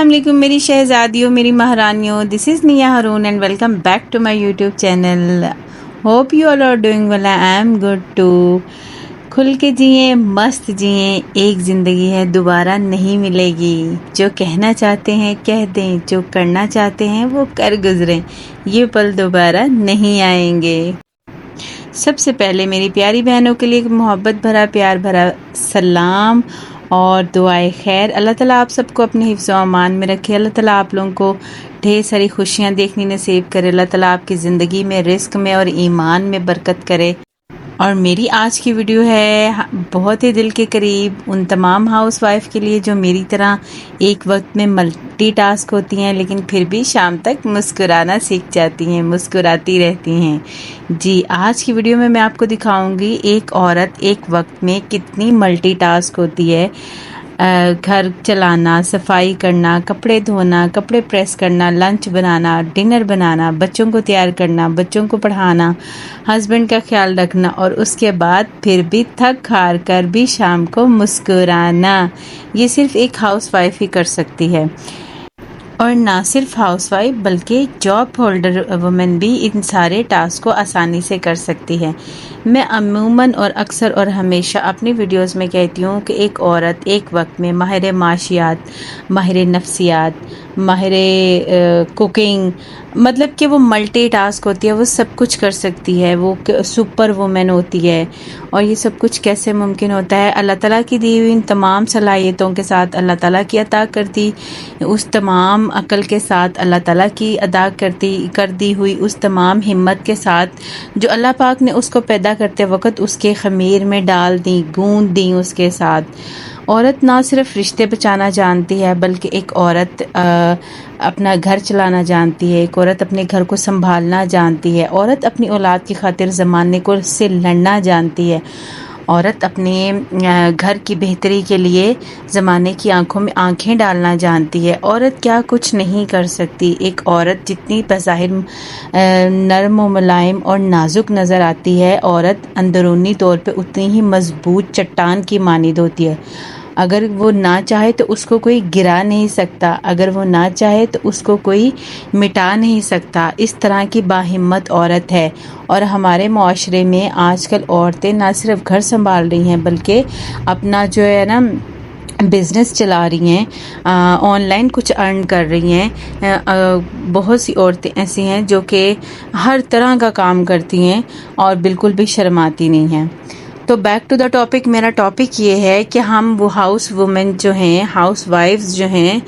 السلام علیکم میری شہزادیوں، میری مہرانیوں. This is Mian Haroon and welcome back to my YouTube channel. Hope you all are doing well. I am good too. کھل کے جئیں، مست جئیں. ایک زندگی ہے، دوبارہ نہیں ملے گی. جو کہنا چاہتے ہیں کہہ دیں، جو کرنا چاہتے ہیں وہ کر گزریں. یہ پل دوبارہ نہیں آئیں گے. سب سے پہلے میری پیاری بہنوں کے لیے محبت بھرا، پیار بھرا سلام اور دعائے خیر. اللہ تعالیٰ آپ سب کو اپنے حفظ و امان میں رکھے. اللہ تعالیٰ آپ لوگوں کو ڈھیر ساری خوشیاں دیکھنی نصیب کرے. اللہ تعالیٰ آپ کی زندگی میں، رزق میں اور ایمان میں برکت کرے. اور میری آج کی ویڈیو ہے بہت ہی دل کے قریب ان تمام ہاؤس وائف کے لیے جو میری طرح ایک وقت میں ملٹی ٹاسک ہوتی ہیں لیکن پھر بھی شام تک مسکرانا سیکھ جاتی ہیں، مسکراتی رہتی ہیں. جی، آج کی ویڈیو میں آپ کو دکھاؤں گی ایک عورت ایک وقت میں کتنی ملٹی ٹاسک ہوتی ہے. گھر چلانا، صفائی کرنا، کپڑے دھونا، کپڑے پریس کرنا، لنچ بنانا، ڈنر بنانا، بچوں کو تیار کرنا، بچوں کو پڑھانا، ہسبینڈ کا خیال رکھنا اور اس کے بعد پھر بھی تھک ہار کر بھی شام کو مسکرانا. یہ صرف ایک ہاؤس وائف ہی کر سکتی ہے. اور نہ صرف ہاؤس وائف بلکہ جاب ہولڈر وومن بھی ان سارے ٹاسک کو آسانی سے کر سکتی ہے. میں عموماً اور اکثر اور ہمیشہ اپنی ویڈیوز میں کہتی ہوں کہ ایک عورت ایک وقت میں ماہر معاشیات، ماہر نفسیات، ماہر کوکنگ، مطلب کہ وہ ملٹی ٹاسک ہوتی ہے، وہ سب کچھ کر سکتی ہے، وہ سپر وومن ہوتی ہے. اور یہ سب کچھ کیسے ممکن ہوتا ہے؟ اللہ تعالیٰ کی دی ہوئی ان تمام صلاحیتوں کے ساتھ، اللہ تعالیٰ کی عطا کرتی اس تمام عقل کے ساتھ، اللہ تعالیٰ کی ادا کر دی ہوئی اس تمام ہمت کے ساتھ جو اللہ پاک نے اس کو پیدا کرتے وقت اس کے خمیر میں ڈال دی، گوند دی اس کے ساتھ. عورت نہ صرف رشتے بچانا جانتی ہے بلکہ ایک عورت اپنا گھر چلانا جانتی ہے، ایک عورت اپنے گھر کو سنبھالنا جانتی ہے، عورت اپنی اولاد کی خاطر زمانے کو سے لڑنا جانتی ہے، عورت اپنے گھر کی بہتری کے لیے زمانے کی آنکھوں میں آنکھیں ڈالنا جانتی ہے. عورت کیا کچھ نہیں کر سکتی؟ ایک عورت جتنی بظاہر نرم و ملائم اور نازک نظر آتی ہے، عورت اندرونی طور پہ اتنی ہی مضبوط چٹان کی مانند ہوتی ہے. اگر وہ نہ چاہے تو اس کو کوئی گرا نہیں سکتا، اگر وہ نہ چاہے تو اس کو کوئی مٹا نہیں سکتا. اس طرح کی باہمت عورت ہے. اور ہمارے معاشرے میں آج کل عورتیں نہ صرف گھر سنبھال رہی ہیں بلکہ اپنا جو ہے نا بزنس چلا رہی ہیں، آن لائن کچھ ارن کر رہی ہیں. بہت سی عورتیں ایسی ہیں جو کہ ہر طرح کا کام کرتی ہیں اور بالکل بھی شرماتی نہیں ہیں. تو بیک ٹو دا ٹاپک. میرا ٹاپک یہ ہے کہ ہم وہ ہاؤس وومن جو ہیں، ہاؤس وائفز جو ہیں،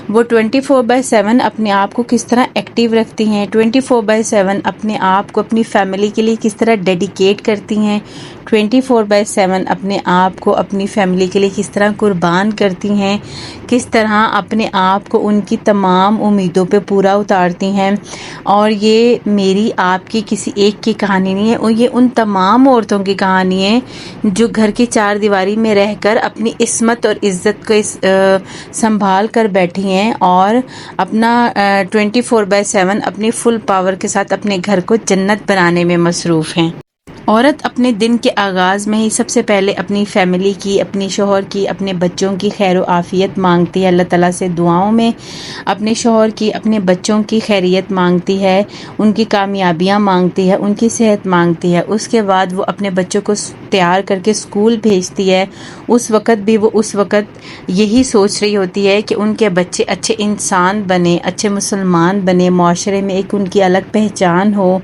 وہ 24/7 اپنے آپ کو کس طرح ایکٹیو رکھتی ہیں، 24/7 اپنے آپ کو اپنی فیملی کے لیے کس طرح ڈیڈیکیٹ کرتی ہیں، 24/7 اپنے آپ کو اپنی فیملی کے لیے کس طرح قربان کرتی ہیں، کس طرح اپنے آپ کو ان کی تمام امیدوں پہ پورا اتارتی ہیں. اور یہ میری آپ کی کسی ایک کی کہانی نہیں ہے، اور یہ ان تمام عورتوں کی کہانی ہے جو گھر کی چار دیواری میں رہ کر اپنی عصمت اور عزت کو سنبھال کر بیٹھی ہیں اور اپنا 24/7 اپنی فل پاور کے ساتھ اپنے گھر کو جنت بنانے میں مصروف ہیں. عورت اپنے دن کے آغاز میں ہی سب سے پہلے اپنی فیملی کی، اپنے شوہر کی، اپنے بچوں کی خیر و عافیت مانگتی ہے. اللہ تعالیٰ سے دعاؤں میں اپنے شوہر کی، اپنے بچوں کی خیریت مانگتی ہے، ان کی کامیابیاں مانگتی ہے، ان کی صحت مانگتی ہے. اس کے بعد وہ اپنے بچوں کو تیار کر کے اسکول بھیجتی ہے. اس وقت بھی وہ اس وقت یہی سوچ رہی ہوتی ہے کہ ان کے بچے اچھے انسان بنے، اچھے مسلمان بنے، معاشرے میں ایک ان کی الگ پہچان ہو.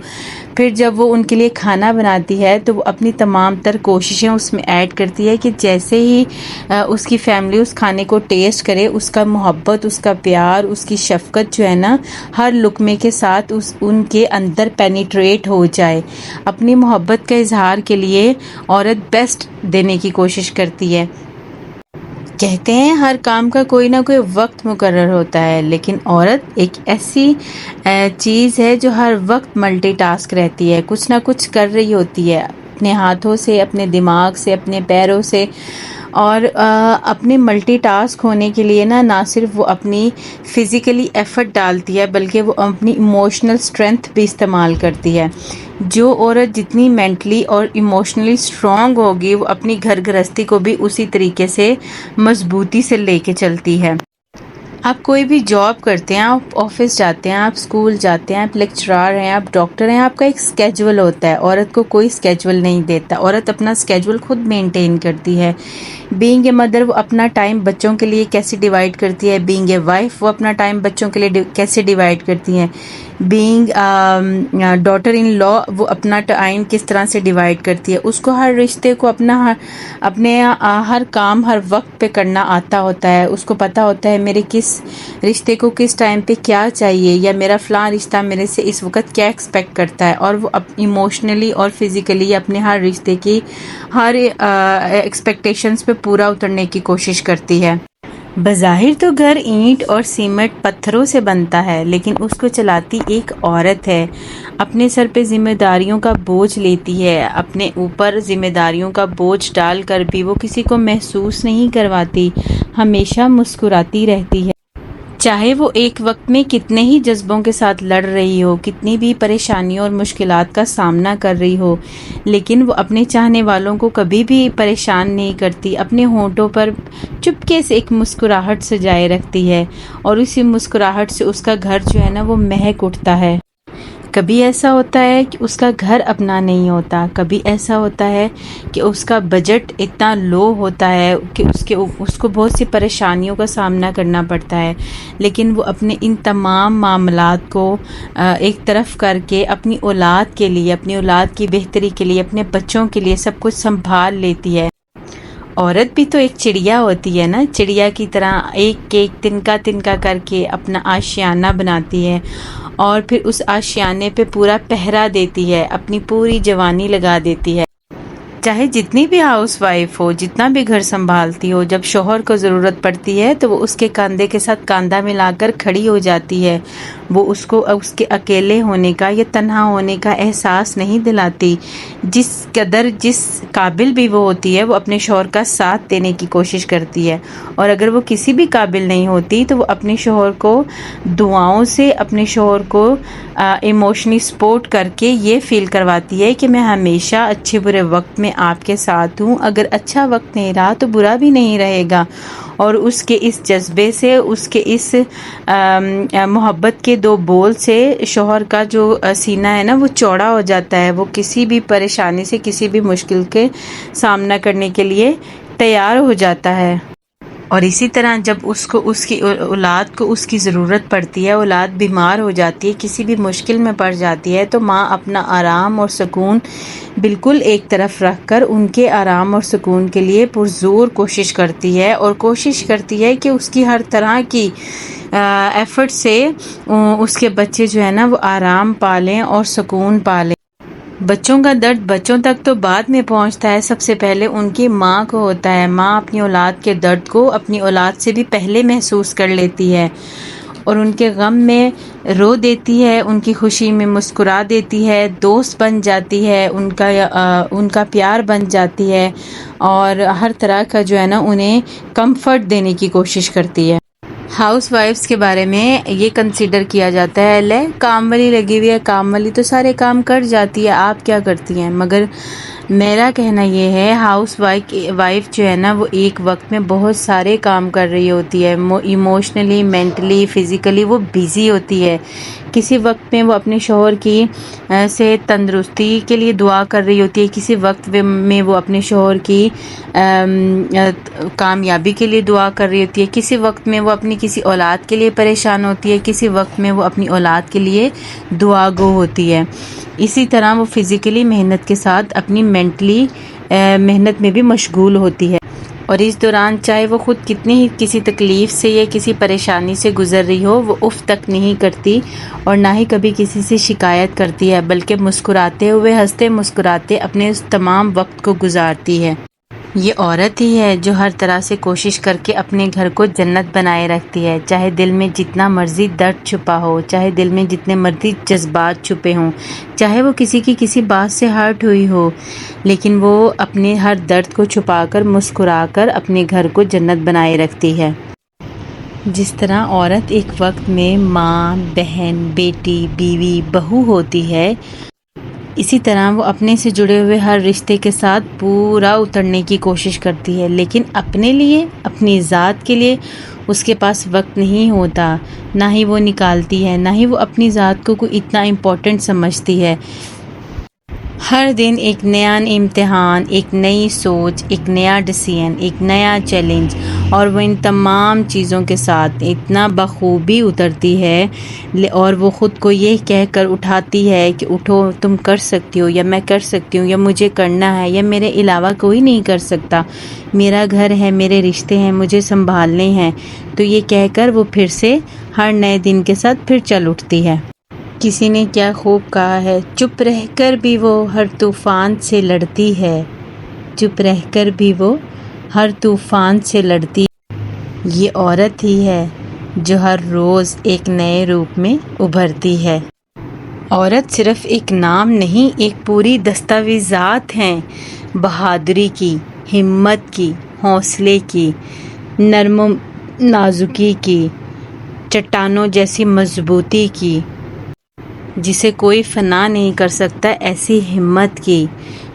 پھر جب وہ ان کے لیے کھانا بناتی ہے تو وہ اپنی تمام تر کوششیں اس میں ایڈ کرتی ہے کہ جیسے ہی اس کی فیملی اس کھانے کو ٹیسٹ کرے، اس کا محبت، اس کا پیار، اس کی شفقت جو ہے نا ہر لقمے کے ساتھ ان کے اندر پینیٹریٹ ہو جائے. اپنی محبت کا اظہار کے لیے عورت بیسٹ دینے کی کوشش کرتی ہے. کہتے ہیں ہر کام کا کوئی نہ کوئی وقت مقرر ہوتا ہے، لیکن عورت ایک ایسی چیز ہے جو ہر وقت ملٹی ٹاسک رہتی ہے، کچھ نہ کچھ کر رہی ہوتی ہے اپنے ہاتھوں سے، اپنے دماغ سے، اپنے پیروں سے. اور اپنے ملٹی ٹاسک ہونے کے لیے نہ صرف وہ اپنی فزیکلی ایفرٹ ڈالتی ہے بلکہ وہ اپنی ایموشنل اسٹرینتھ بھی استعمال کرتی ہے. جو عورت جتنی مینٹلی اور ایموشنلی اسٹرانگ ہوگی وہ اپنی گھر گرہستی کو بھی اسی طریقے سے مضبوطی سے لے کے چلتی ہے. آپ کوئی بھی جاب کرتے ہیں، آپ آفس جاتے ہیں، آپ اسکول جاتے ہیں، آپ لیکچرار ہیں، آپ ڈاکٹر ہیں، آپ کا ایک اسکیجول ہوتا ہے. عورت کو کوئی اسکیجول نہیں دیتا. عورت اپنا اسکیجول خود مینٹین کرتی ہے. بینگ اے مدر وہ اپنا ٹائم بچوں کے لیے کیسے ڈیوائڈ کرتی ہے. بینگ اے وائف وہ اپنا ٹائم بچوں کے لیے کیسے ڈیوائڈ کرتی ہیں. بینگ ڈاٹر ان لا وہ اپنا ٹائم کس طرح سے ڈیوائڈ کرتی ہے. اس کو ہر رشتے کو اپنے ہر کام ہر وقت پہ کرنا آتا ہوتا ہے. اس کو پتہ ہوتا ہے میرے کس رشتے کو کس ٹائم پہ کیا چاہیے، یا میرا فلاں رشتہ میرے سے اس وقت کیا ایکسپیکٹ کرتا ہے. اور وہ ایموشنلی اور فزیکلی اپنے ہر رشتے کی ہر ایکسپیکٹیشنز پہ پورا اترنے کی کوشش کرتی ہے. بظاہر تو گھر اینٹ اور سیمنٹ پتھروں سے بنتا ہے، لیکن اس کو چلاتی ایک عورت ہے. اپنے سر پہ ذمہ داریوں کا بوجھ لیتی ہے. اپنے اوپر ذمہ داریوں کا بوجھ ڈال کر بھی وہ کسی کو محسوس نہیں کرواتی. ہمیشہ مسکراتی رہتی ہے. چاہے وہ ایک وقت میں کتنے ہی جذبوں کے ساتھ لڑ رہی ہو، کتنی بھی پریشانیوں اور مشکلات کا سامنا کر رہی ہو، لیکن وہ اپنے چاہنے والوں کو کبھی بھی پریشان نہیں کرتی. اپنے ہونٹوں پر چپکے سے ایک مسکراہٹ سجائے رکھتی ہے، اور اسی مسکراہٹ سے اس کا گھر جو ہے نا وہ مہک اٹھتا ہے. کبھی ایسا ہوتا ہے کہ اس کا گھر اپنا نہیں ہوتا. کبھی ایسا ہوتا ہے کہ اس کا بجٹ اتنا لو ہوتا ہے کہ اس کو بہت سی پریشانیوں کا سامنا کرنا پڑتا ہے، لیکن وہ اپنے ان تمام معاملات کو ایک طرف کر کے اپنی اولاد کے لیے، اپنی اولاد کی بہتری کے لیے، اپنے بچوں کے لیے سب کچھ سنبھال لیتی ہے. عورت بھی تو ایک چڑیا ہوتی ہے نا. چڑیا کی طرح ایک ایک تنکا تنکا کر کے اپنا آشیانہ بناتی ہے، اور پھر اس آشیانے پہ پورا پہرا دیتی ہے، اپنی پوری جوانی لگا دیتی ہے. چاہے جتنی بھی ہاؤس وائف ہو، جتنا بھی گھر سنبھالتی ہو، جب شوہر کو ضرورت پڑتی ہے تو وہ اس کے کاندھے کے ساتھ کاندھا ملا کر کھڑی ہو جاتی ہے. وہ اس کو اس کے اکیلے ہونے کا یا تنہا ہونے کا احساس نہیں دلاتی. جس قابل بھی وہ ہوتی ہے وہ اپنے شوہر کا ساتھ دینے کی کوشش کرتی ہے، اور اگر وہ کسی بھی قابل نہیں ہوتی تو وہ اپنے شوہر کو دعاؤں سے، اپنے شوہر کو ایموشنلی سپورٹ کر کے یہ فیل کرواتی ہے کہ میں ہمیشہ اچھے برے وقت میں آپ کے ساتھ ہوں. اگر اچھا وقت نہیں رہا تو برا بھی نہیں رہے گا. اور اس کے اس جذبے سے، اس کے اس محبت کے دو بول سے شوہر کا جو سینہ ہے نا وہ چوڑا ہو جاتا ہے. وہ کسی بھی پریشانی سے، کسی بھی مشکل کے سامنا کرنے کے لیے تیار ہو جاتا ہے. اور اسی طرح جب اس کی اولاد کو اس کی ضرورت پڑتی ہے، اولاد بیمار ہو جاتی ہے، کسی بھی مشکل میں پڑ جاتی ہے، تو ماں اپنا آرام اور سکون بالکل ایک طرف رکھ کر ان کے آرام اور سکون کے لیے پرزور کوشش کرتی ہے، اور کوشش کرتی ہے کہ اس کی ہر طرح کی ایفرٹ سے اس کے بچے جو ہے نا وہ آرام پالیں اور سکون پالیں. بچوں کا درد بچوں تک تو بعد میں پہنچتا ہے، سب سے پہلے ان کی ماں کو ہوتا ہے. ماں اپنی اولاد کے درد کو اپنی اولاد سے بھی پہلے محسوس کر لیتی ہے، اور ان کے غم میں رو دیتی ہے، ان کی خوشی میں مسکرا دیتی ہے، دوست بن جاتی ہے، ان کا پیار بن جاتی ہے، اور ہر طرح کا جو ہے نا انہیں کمفرٹ دینے کی کوشش کرتی ہے. ہاؤس وائفز کے بارے میں یہ کنسیڈر کیا جاتا ہے لے کام والی لگی ہوئی ہے، کام والی تو سارے کام کر جاتی ہے، آپ کیا کرتی ہیں. مگر میرا کہنا یہ ہے ہاؤس وائف جو ہے نا وہ ایک وقت میں بہت سارے کام کر رہی ہوتی ہے. ایموشنلی، مینٹلی، فزیکلی وہ بیزی ہوتی ہے. کسی وقت میں وہ اپنے شوہر کی صحت تندرستی کے لیے دعا کر رہی ہوتی ہے، کسی وقت میں وہ اپنے شوہر کی کامیابی کے لیے دعا کر رہی ہوتی ہے، کسی وقت میں وہ اپنی کسی اولاد کے لیے پریشان ہوتی ہے، کسی وقت میں وہ اپنی اولاد کے لیے دعا گو ہوتی ہے. اسی طرح وہ فزیکلی محنت کے ساتھ اپنی مینٹلی محنت میں بھی مشغول ہوتی ہے. اور اس دوران چاہے وہ خود کتنی ہی کسی تکلیف سے یا کسی پریشانی سے گزر رہی ہو، وہ اف تک نہیں کرتی، اور نہ ہی کبھی کسی سے شکایت کرتی ہے، بلکہ مسکراتے ہوئے، ہنستے مسکراتے اپنے اس تمام وقت کو گزارتی ہے. یہ عورت ہی ہے جو ہر طرح سے کوشش کر کے اپنے گھر کو جنت بنائے رکھتی ہے. چاہے دل میں جتنا مرضی درد چھپا ہو، چاہے دل میں جتنے مرضی جذبات چھپے ہوں، چاہے وہ کسی کی کسی بات سے ہرٹ ہوئی ہو، لیکن وہ اپنے ہر درد کو چھپا کر، مسکرا کر اپنے گھر کو جنت بنائے رکھتی ہے. جس طرح عورت ایک وقت میں ماں، بہن، بیٹی، بیوی، بہو ہوتی ہے، اسی طرح وہ اپنے سے جڑے ہوئے ہر رشتے کے ساتھ پورا اترنے کی کوشش کرتی ہے. لیکن اپنے لیے، اپنی ذات کے لیے اس کے پاس وقت نہیں ہوتا، نہ ہی وہ نکالتی ہے، نہ ہی وہ اپنی ذات کو کوئی اتنا امپورٹنٹ سمجھتی ہے۔ ہر دن ایک نیا امتحان، ایک نئی سوچ، ایک نیا ڈیسیژن، ایک نیا چیلنج، اور وہ ان تمام چیزوں کے ساتھ اتنا بخوبی اترتی ہے اور وہ خود کو یہ کہہ کر اٹھاتی ہے کہ اٹھو، تم کر سکتی ہو، یا میں کر سکتی ہوں، یا مجھے کرنا ہے، یا میرے علاوہ کوئی نہیں کر سکتا، میرا گھر ہے، میرے رشتے ہیں، مجھے سنبھالنے ہیں۔ تو یہ کہہ کر وہ پھر سے ہر نئے دن کے ساتھ پھر چل اٹھتی ہے۔ کسی نے کیا خوب کہا ہے، چپ رہ کر بھی وہ ہر طوفان سے لڑتی ہے، چپ رہ کر بھی وہ ہر طوفان سے لڑتی ہے۔ یہ عورت ہی ہے جو ہر روز ایک نئے روپ میں ابھرتی ہے۔ عورت صرف ایک نام نہیں، ایک پوری دستاویزات ہیں، بہادری کی، ہمت کی، حوصلے کی، نرم و نازکی کی، چٹانوں جیسی مضبوطی کی، جسے کوئی فنا نہیں کر سکتا ایسی ہمت کی۔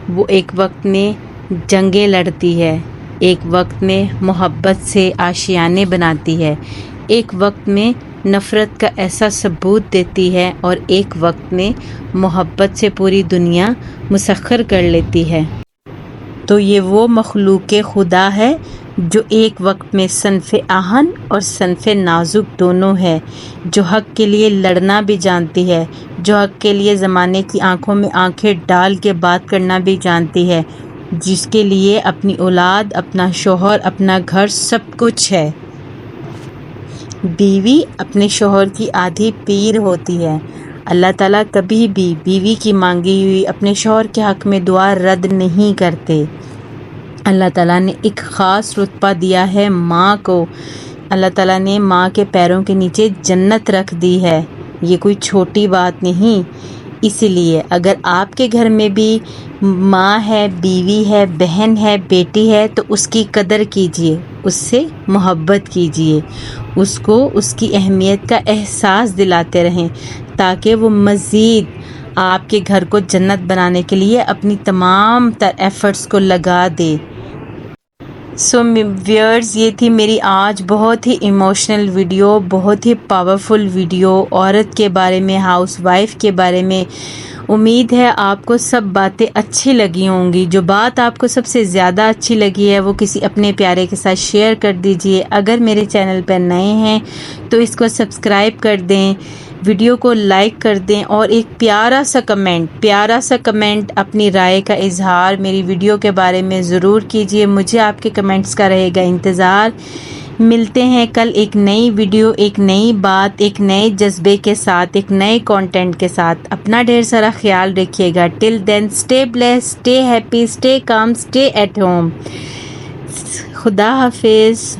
وہ ایک وقت میں جنگیں لڑتی ہے، ایک وقت میں محبت سے آشیانے بناتی ہے، ایک وقت میں نفرت کا ایسا ثبوت دیتی ہے، اور ایک وقت میں محبت سے پوری دنیا مسخر کر لیتی ہے۔ تو یہ وہ مخلوق خدا ہے جو ایک وقت میں صنف آہن اور صنف نازک دونوں ہے، جو حق کے لیے لڑنا بھی جانتی ہے، جو حق کے لیے زمانے کی آنکھوں میں آنکھیں ڈال کے بات کرنا بھی جانتی ہے، جس کے لیے اپنی اولاد، اپنا شوہر، اپنا گھر سب کچھ ہے۔ بیوی اپنے شوہر کی آدھی پیر ہوتی ہے۔ اللہ تعالیٰ کبھی بھی بیوی کی مانگی ہوئی اپنے شوہر کے حق میں دعا رد نہیں کرتے۔ اللہ تعالیٰ نے ایک خاص رتبہ دیا ہے ماں کو۔ اللہ تعالیٰ نے ماں کے پیروں کے نیچے جنت رکھ دی ہے، یہ کوئی چھوٹی بات نہیں۔ اسی لیے اگر آپ کے گھر میں بھی ماں ہے، بیوی ہے، بہن ہے، بیٹی ہے، تو اس کی قدر کیجیے، اس سے محبت کیجیے، اس کو اس کی اہمیت کا احساس دلاتے رہیں، تاکہ وہ مزید آپ کے گھر کو جنت بنانے کے لیے اپنی تمام تر ایفرٹس کو لگا دے۔ سو ویئرز، یہ تھی میری آج بہت ہی ایموشنل ویڈیو، بہت ہی پاورفل ویڈیو، عورت کے بارے میں، ہاؤس وائف کے بارے میں۔ امید ہے آپ کو سب باتیں اچھی لگی ہوں گی۔ جو بات آپ کو سب سے زیادہ اچھی لگی ہے وہ کسی اپنے پیارے کے ساتھ شیئر کر دیجئے۔ اگر میرے چینل پر نئے ہیں تو اس کو سبسکرائب کر دیں، ویڈیو کو لائک کر دیں، اور ایک پیارا سا کمنٹ اپنی رائے کا اظہار میری ویڈیو کے بارے میں ضرور کیجئے۔ مجھے آپ کے کمنٹس کا رہے گا انتظار۔ ملتے ہیں کل ایک نئی ویڈیو، ایک نئی بات، ایک نئے جذبے کے ساتھ، ایک نئے کنٹینٹ کے ساتھ۔ اپنا ڈھیر سارا خیال رکھیے گا۔ Till then stay blessed, stay happy, stay calm, stay at home. خدا حافظ۔